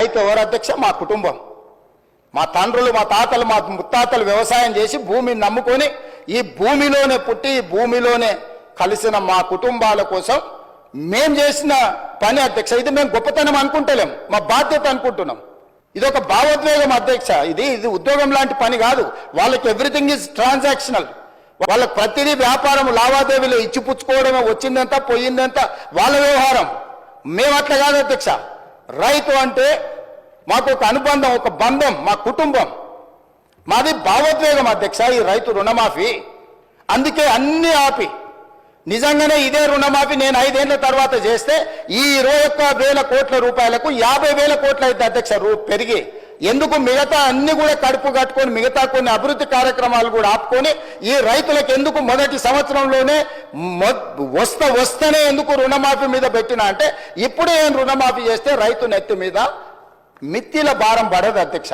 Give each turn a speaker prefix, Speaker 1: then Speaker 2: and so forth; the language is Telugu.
Speaker 1: రైతు ఎవరు అధ్యక్ష? మా కుటుంబం, మా తండ్రులు, మా తాతలు, మా ముత్తాతలు వ్యవసాయం చేసి భూమిని నమ్ముకొని ఈ భూమిలోనే పుట్టి ఈ భూమిలోనే కలిసిన మా కుటుంబాల కోసం మేం చేసిన పని అధ్యక్ష. ఇది మేము గొప్పతనం అనుకుంటలేం, మా బాధ్యత అనుకుంటున్నాం. ఇది ఒక భావోద్వేగం అధ్యక్ష. ఇది ఉద్యోగం లాంటి పని కాదు. వాళ్ళకి ఎవ్రీథింగ్ ఈజ్ ట్రాన్సాక్షనల్. వాళ్ళకి ప్రతిదీ వ్యాపారం, లావాదేవీలు, ఇచ్చిపుచ్చుకోవడమే, వచ్చిందంతా పోయిందంతా వాళ్ళ వ్యవహారం. మేము అట్లా కాదు అధ్యక్ష. రైతు అంటే మాకు ఒక అనుబంధం, ఒక బంధం, మా కుటుంబం, మాది భావోద్వేగం అధ్యక్ష ఈ రైతు రుణమాఫీ. అందుకే అన్ని ఆపి నిజంగానే ఇదే రుణమాఫీ నేను 5 ఏళ్ల తర్వాత చేస్తే ఈ 21,000 కోట్ల రూపాయలకు 50,000 కోట్లు అయితే అధ్యక్ష పెరిగి, ఎందుకు మిగతా అన్ని కూడా కడుపు కట్టుకొని మిగతా కొన్ని అభివృద్ధి కార్యక్రమాలు కూడా ఆపుకొని ఈ రైతులకు ఎందుకు మొదటి సంవత్సరంలోనే వస్తేనే ఎందుకు రుణమాఫీ మీద పెట్టినా అంటే ఇప్పుడే రుణమాఫీ చేస్తే రైతు నెత్తి మీద మిత్తిల భారం పడదు అధ్యక్ష.